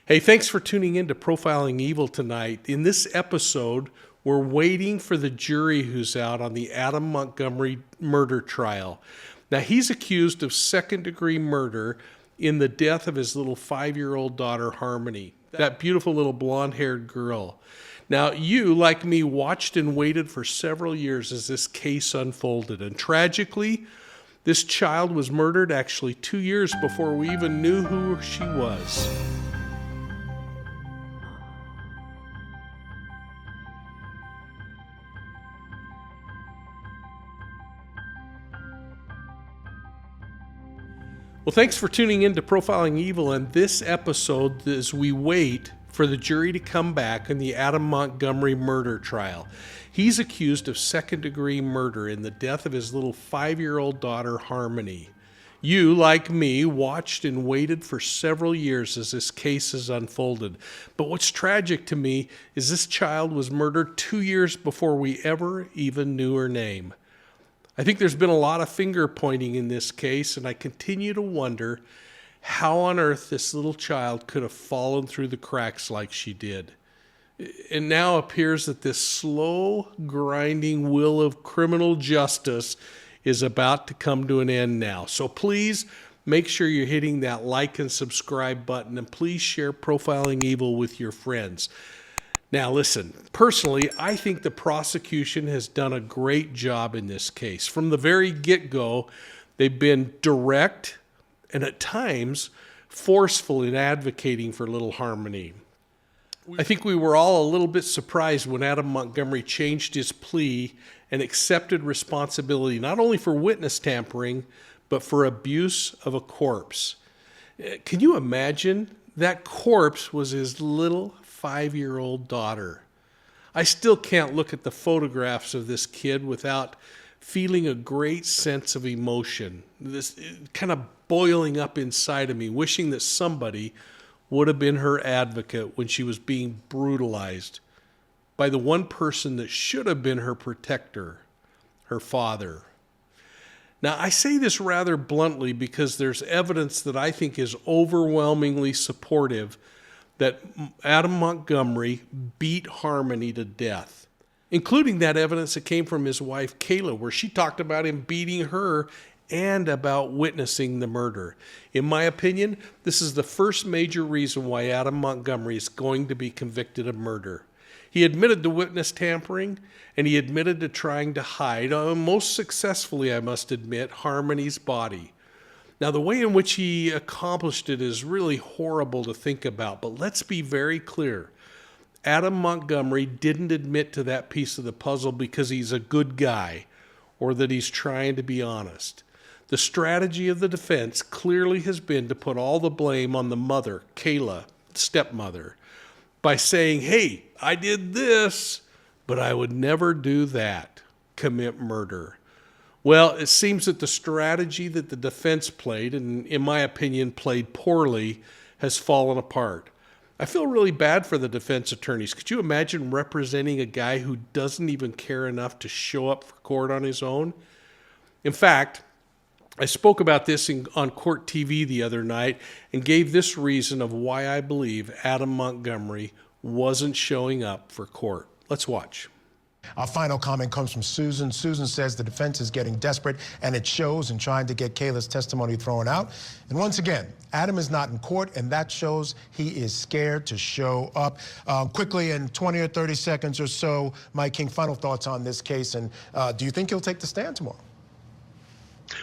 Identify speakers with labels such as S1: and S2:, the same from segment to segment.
S1: Hey, thanks for tuning in to Profiling Evil tonight. In this episode, we're waiting for the jury who's out on the Adam Montgomery murder trial. Now, he's accused of second-degree murder in the death of his little 5-year-old daughter, Harmony, that beautiful little blonde-haired girl. Now, you, like me, watched and waited for several years as this case unfolded. And tragically, this child was murdered actually 2 years before we even knew who she was. Well, thanks for tuning in to Profiling Evil, and this episode as we wait for the jury to come back in the Adam Montgomery murder trial. He's accused of second-degree murder in the death of his little 5-year-old daughter, Harmony. You, like me, watched and waited for several years as this case has unfolded. But what's tragic to me is this child was murdered 2 years before we ever even knew her name. I think there's been a lot of finger pointing in this case, and I continue to wonder how on earth this little child could have fallen through the cracks like she did. It now appears that this slow, grinding wheel of criminal justice is about to come to an end now. So please make sure you're hitting that like and subscribe button, and please share Profiling Evil with your friends. Now listen, personally, I think the prosecution has done a great job in this case. From the very get-go, they've been direct and at times forceful in advocating for little Harmony. I think we were all a little bit surprised when Adam Montgomery changed his plea and accepted responsibility not only for witness tampering, but for abuse of a corpse. Can you imagine? That corpse was his little 5-year-old daughter. I still can't look at the photographs of this kid without feeling a great sense of emotion, this kind of boiling up inside of me, wishing that somebody would have been her advocate when she was being brutalized by the one person that should have been her protector, her father. Now, I say this rather bluntly because there's evidence that I think is overwhelmingly supportive that Adam Montgomery beat Harmony to death, including that evidence that came from his wife, Kayla, where she talked about him beating her and about witnessing the murder. In my opinion, this is the first major reason why Adam Montgomery is going to be convicted of murder. He admitted to witness tampering, and he admitted to trying to hide, most successfully, I must admit, Harmony's body. Now, the way in which he accomplished it is really horrible to think about, but let's be very clear. Adam Montgomery didn't admit to that piece of the puzzle because he's a good guy or that he's trying to be honest. The strategy of the defense clearly has been to put all the blame on the mother, Kayla, stepmother, by saying, hey, I did this, but I would never do that, commit murder. Well, it seems that the strategy that the defense played, and in my opinion played poorly, has fallen apart. I feel really bad for the defense attorneys. Could you imagine representing a guy who doesn't even care enough to show up for court on his own? In fact, I spoke about this on Court TV the other night and gave this reason of why I believe Adam Montgomery wasn't showing up for court. Let's watch.
S2: Our final comment comes from Susan. Susan says the defense is getting desperate, and it shows in trying to get Kayla's testimony thrown out. And once again, Adam is not in court, and that shows he is scared to show up. Quickly, in 20 or 30 seconds or so, Mike King, final thoughts on this case, and do you think he'll take the stand tomorrow?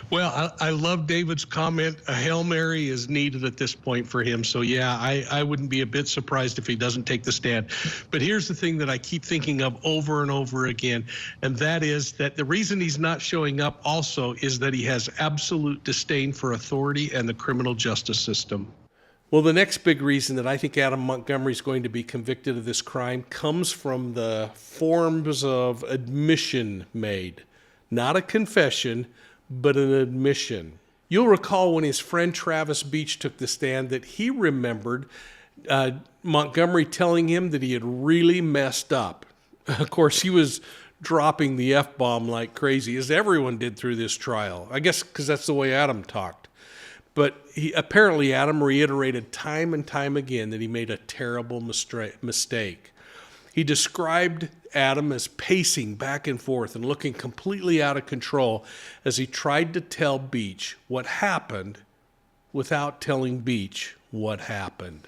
S1: Well, I love David's comment. A Hail Mary is needed at this point for him. So, yeah, I wouldn't be a bit surprised if he doesn't take the stand. But here's the thing that I keep thinking of over and over again, and that is that the reason he's not showing up also is that he has absolute disdain for authority and the criminal justice system. Well, the next big reason that I think Adam Montgomery is going to be convicted of this crime comes from the forms of admission made. Not a confession, but an admission. You'll recall when his friend Travis Beach took the stand that he remembered Montgomery telling him that he had really messed up. Of course, he was dropping the F-bomb like crazy, as everyone did through this trial. I guess because that's the way Adam talked. But apparently Adam reiterated time and time again that he made a terrible mistake. He described Adam as pacing back and forth and looking completely out of control as he tried to tell Beach what happened without telling Beach what happened.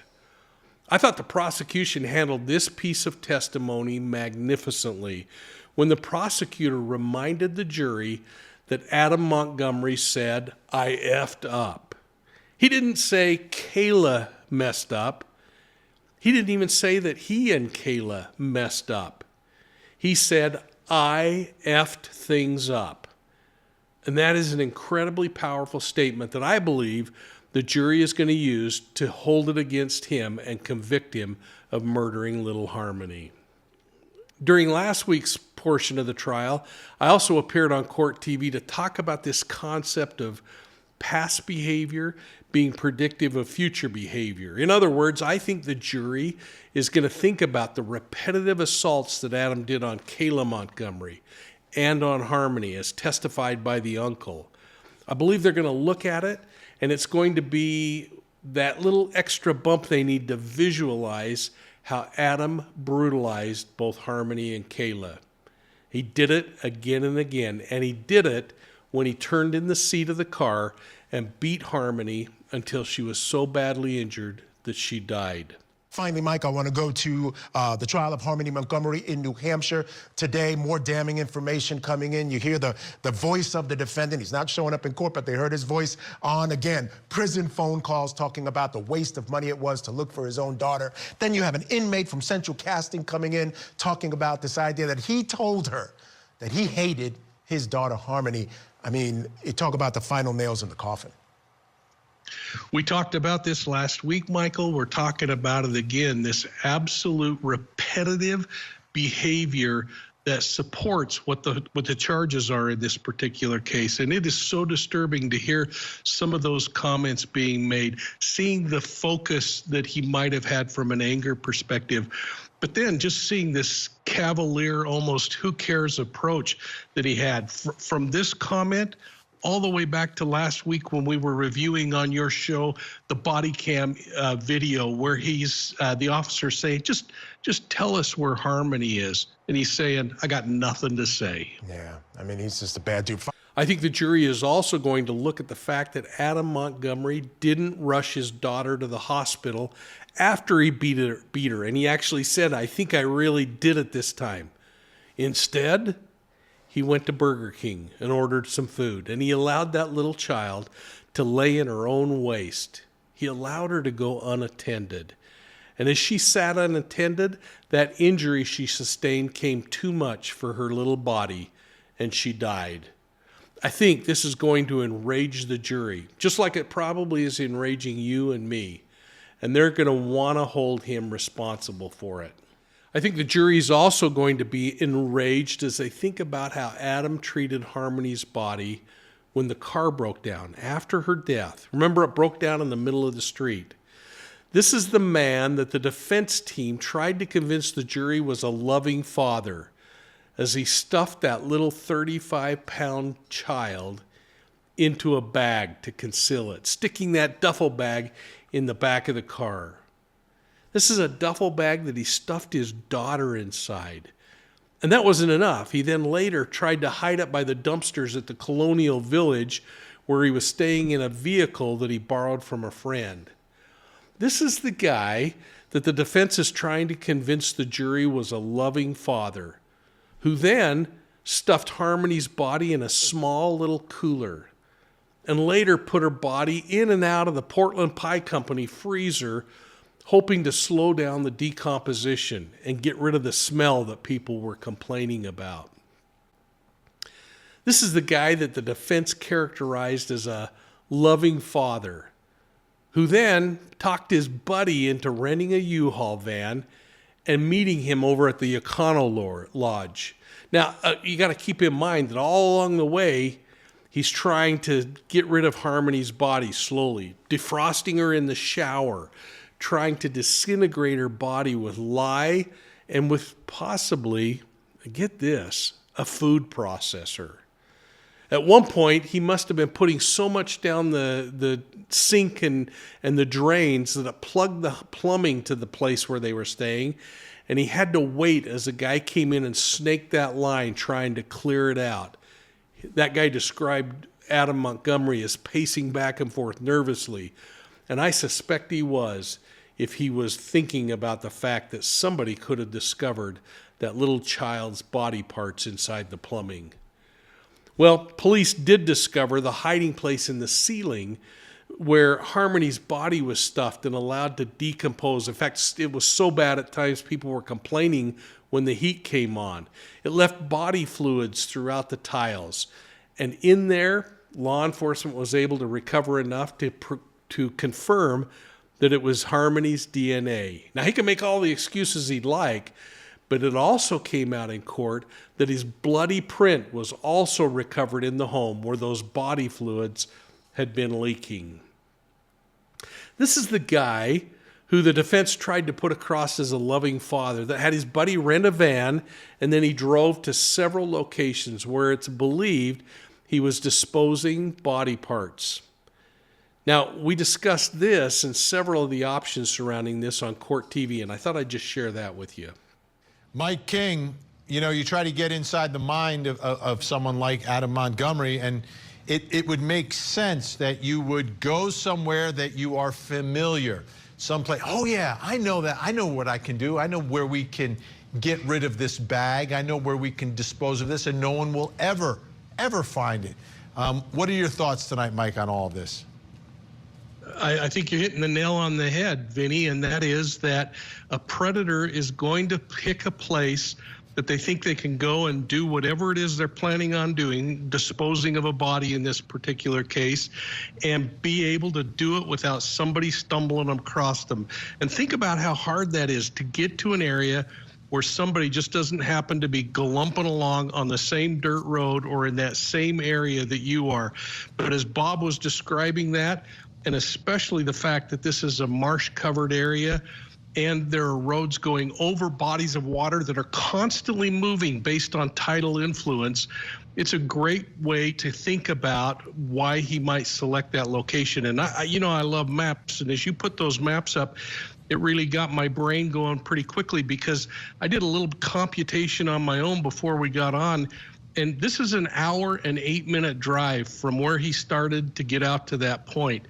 S1: I thought the prosecution handled this piece of testimony magnificently when the prosecutor reminded the jury that Adam Montgomery said, "I effed up." He didn't say Kayla messed up. He didn't even say that he and Kayla messed up. He said, "I effed things up." And that is an incredibly powerful statement that I believe the jury is going to use to hold it against him and convict him of murdering little Harmony. During last week's portion of the trial, I also appeared on court TV to talk about this concept of past behavior being predictive of future behavior. In other words, I think the jury is going to think about the repetitive assaults that Adam did on Kayla Montgomery and on Harmony as testified by the uncle. I believe they're going to look at it, and it's going to be that little extra bump they need to visualize how Adam brutalized both Harmony and Kayla. He did it again and again, and he did it when he turned in the seat of the car and beat Harmony until she was so badly injured that she died.
S2: Finally, Mike, I want to go to the trial of Harmony Montgomery in New Hampshire. Today, more damning information coming in. You hear the voice of the defendant. He's not showing up in court, but they heard his voice on, again, prison phone calls talking about the waste of money it was to look for his own daughter. Then you have an inmate from Central Casting coming in talking about this idea that he told her that he hated his daughter, Harmony. I mean, you talk about the final nails in the coffin.
S3: We talked about this last week, Michael. We're talking about it again, this absolute repetitive behavior that supports what the charges are in this particular case. And it is so disturbing to hear some of those comments being made, seeing the focus that he might have had from an anger perspective, but then just seeing this cavalier, almost who cares approach that he had. From this comment all the way back to last week when we were reviewing on your show the body cam video where he's the officer saying, just tell us where Harmony is. And he's saying, I got nothing to say.
S2: Yeah, I mean, he's just a bad dude.
S1: I think the jury is also going to look at the fact that Adam Montgomery didn't rush his daughter to the hospital after he beat her. And he actually said, I think I really did it this time. Instead, he went to Burger King and ordered some food, and he allowed that little child to lay in her own waste. He allowed her to go unattended. And as she sat unattended, that injury she sustained came too much for her little body, and she died. I think this is going to enrage the jury, just like it probably is enraging you and me, and they're going to want to hold him responsible for it. I think the jury is also going to be enraged as they think about how Adam treated Harmony's body when the car broke down after her death. Remember, it broke down in the middle of the street. This is the man that the defense team tried to convince the jury was a loving father as he stuffed that little 35-pound child into a bag to conceal it, sticking that duffel bag in the back of the car. This is a duffel bag that he stuffed his daughter inside. And that wasn't enough. He then later tried to hide it by the dumpsters at the Colonial Village where he was staying in a vehicle that he borrowed from a friend. This is the guy that the defense is trying to convince the jury was a loving father, who then stuffed Harmony's body in a small little cooler and later put her body in and out of the Portland Pie Company freezer, hoping to slow down the decomposition and get rid of the smell that people were complaining about. This is the guy that the defense characterized as a loving father, who then talked his buddy into renting a U-Haul van and meeting him over at the Econo Lodge. Now, you got to keep in mind that all along the way, he's trying to get rid of Harmony's body slowly, defrosting her in the shower, trying to disintegrate her body with lye and with possibly, get this, a food processor. At one point, he must have been putting so much down the sink and the drains that it plugged the plumbing to the place where they were staying, and he had to wait as a guy came in and snaked that line trying to clear it out. That guy described Adam Montgomery as pacing back and forth nervously, and I suspect he was, if he was thinking about the fact that somebody could have discovered that little child's body parts inside the plumbing. Well, police did discover the hiding place in the ceiling where Harmony's body was stuffed and allowed to decompose. In fact, it was so bad at times people were complaining when the heat came on. It left body fluids throughout the tiles. And in there, law enforcement was able to recover enough to confirm that it was Harmony's DNA. Now, he can make all the excuses he'd like, but it also came out in court that his bloody print was also recovered in the home where those body fluids had been leaking. This is the guy who the defense tried to put across as a loving father that had his buddy rent a van, and then he drove to several locations where it's believed he was disposing body parts. Now, we discussed this and several of the options surrounding this on Court TV, and I thought I'd just share that with you.
S4: Mike King, you know, you try to get inside the mind of someone like Adam Montgomery, and it would make sense that you would go somewhere that you are familiar. Someplace, oh yeah, I know that. I know what I can do. I know where we can get rid of this bag. I know where we can dispose of this, and no one will ever find it. What are your thoughts tonight, Mike, on all of this?
S3: I think you're hitting the nail on the head, Vinny, and that is that a predator is going to pick a place that they think they can go and do whatever it is they're planning on doing, disposing of a body in this particular case, and be able to do it without somebody stumbling across them. And think about how hard that is to get to an area where somebody just doesn't happen to be glumping along on the same dirt road or in that same area that you are. But as Bob was describing that, and especially the fact that this is a marsh-covered area, and there are roads going over bodies of water that are constantly moving based on tidal influence, it's a great way to think about why he might select that location. And I love maps, and as you put those maps up, it really got my brain going pretty quickly, because I did a little computation on my own before we got on, and this is an hour and 8-minute drive from where he started to get out to that point.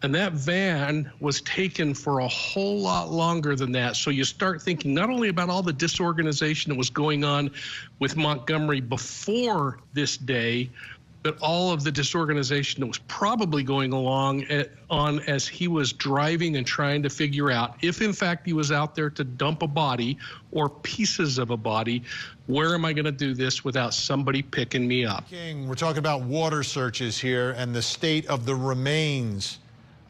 S3: And that van was taken for a whole lot longer than that. So you start thinking not only about all the disorganization that was going on with Montgomery before this day, but all of the disorganization that was probably going on as he was driving and trying to figure out if in fact he was out there to dump a body or pieces of a body. Where am I going to do this without somebody picking me up?
S4: King, we're talking about water searches here and the state of the remains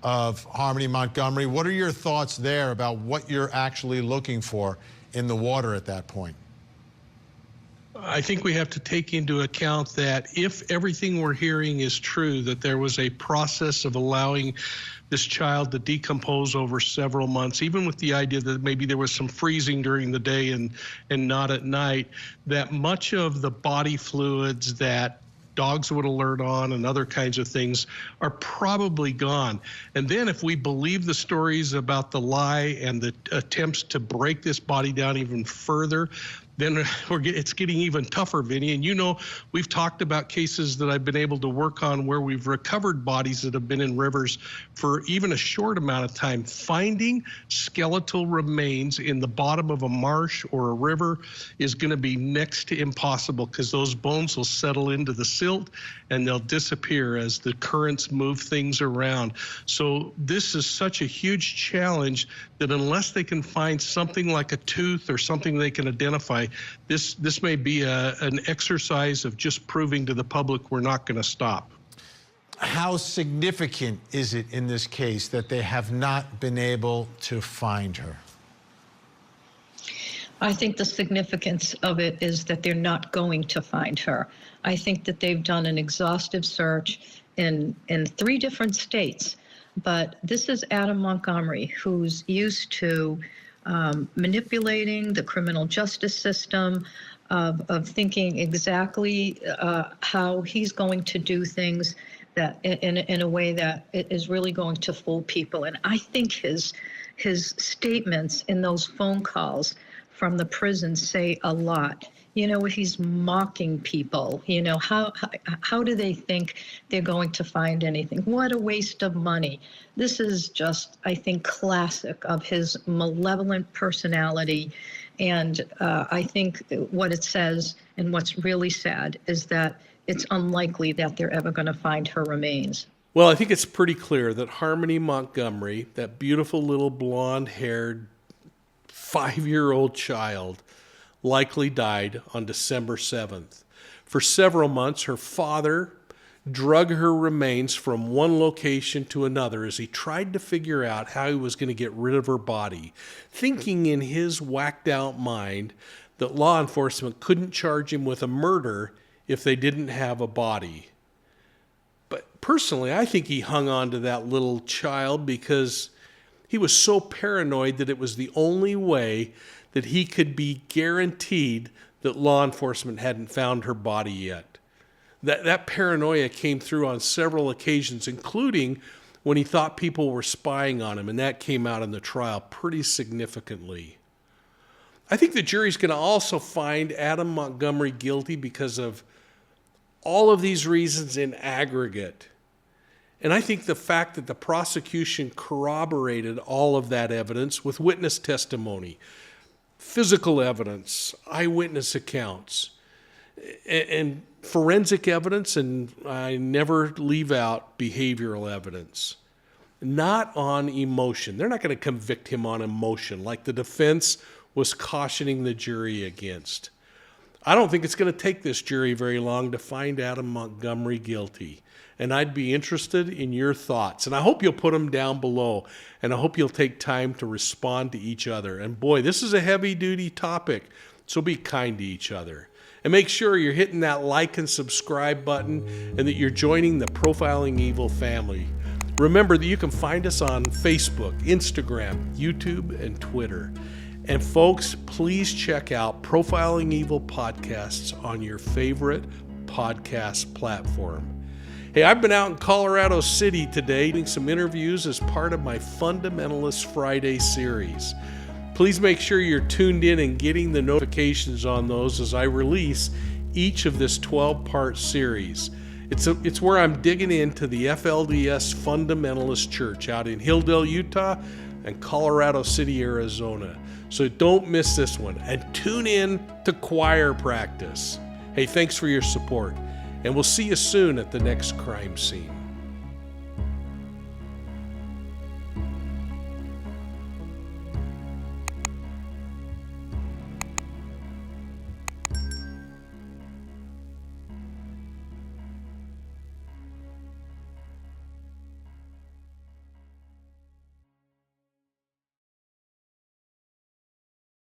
S4: of Harmony Montgomery. What are your thoughts there about what you're actually looking for in the water at that point?
S3: I think we have to take into account that if everything we're hearing is true, that there was a process of allowing this child to decompose over several months, even with the idea that maybe there was some freezing during the day and not at night, that much of the body fluids that dogs would alert on and other kinds of things are probably gone. And then if we believe the stories about the lie and the attempts to break this body down even further, then it's getting even tougher, Vinny. And you know, we've talked about cases that I've been able to work on where we've recovered bodies that have been in rivers for even a short amount of time. Finding skeletal remains in the bottom of a marsh or a river is going to be next to impossible, because those bones will settle into the silt and they'll disappear as the currents move things around. So this is such a huge challenge that unless they can find something like a tooth or something they can identify, this may be an exercise of just proving to the public we're not going to stop.
S4: How significant is it in this case that they have not been able to find her?
S5: I think the significance of it is that they're not going to find her. I think that they've done an exhaustive search in 3 different states, but this is Adam Montgomery, who's used to manipulating the criminal justice system, of thinking exactly how he's going to do things that in a way that is really going to fool people. And I think his statements in those phone calls from the prison say a lot. You know, he's mocking people. You know, how do they think they're going to find anything? What a waste of money. This is just, I think, classic of his malevolent personality. And I think what it says and what's really sad is that it's unlikely that they're ever going to find her remains.
S1: Well, I think it's pretty clear that Harmony Montgomery, that beautiful little blonde-haired 5-year-old child, likely died on December 7th. For several months, her father drug her remains from one location to another as he tried to figure out how he was going to get rid of her body, thinking in his whacked-out mind that law enforcement couldn't charge him with a murder if they didn't have a body. But personally, I think he hung on to that little child because he was so paranoid that it was the only way that he could be guaranteed that law enforcement hadn't found her body yet. That paranoia came through on several occasions, including when he thought people were spying on him, and that came out in the trial pretty significantly. I think the jury's going to also find Adam Montgomery guilty because of all of these reasons in aggregate. And I think the fact that the prosecution corroborated all of that evidence with witness testimony, physical evidence, eyewitness accounts, and forensic evidence, and I never leave out behavioral evidence. Not on emotion. They're not going to convict him on emotion like the defense was cautioning the jury against. I don't think it's going to take this jury very long to find Adam Montgomery guilty. And I'd be interested in your thoughts. And I hope you'll put them down below. And I hope you'll take time to respond to each other. And boy, this is a heavy-duty topic, so be kind to each other. And make sure you're hitting that like and subscribe button and that you're joining the Profiling Evil family. Remember that you can find us on Facebook, Instagram, YouTube, and Twitter. And folks, please check out Profiling Evil podcasts on your favorite podcast platform. Hey, I've been out in Colorado City today doing some interviews as part of my Fundamentalist Friday series. Please make sure you're tuned in and getting the notifications on those as I release each of this 12-part series. It's where I'm digging into the FLDS Fundamentalist Church out in Hilldale, Utah, and Colorado City, Arizona. So don't miss this one, and tune in to choir practice. Hey, thanks for your support, and we'll see you soon at the next crime scene.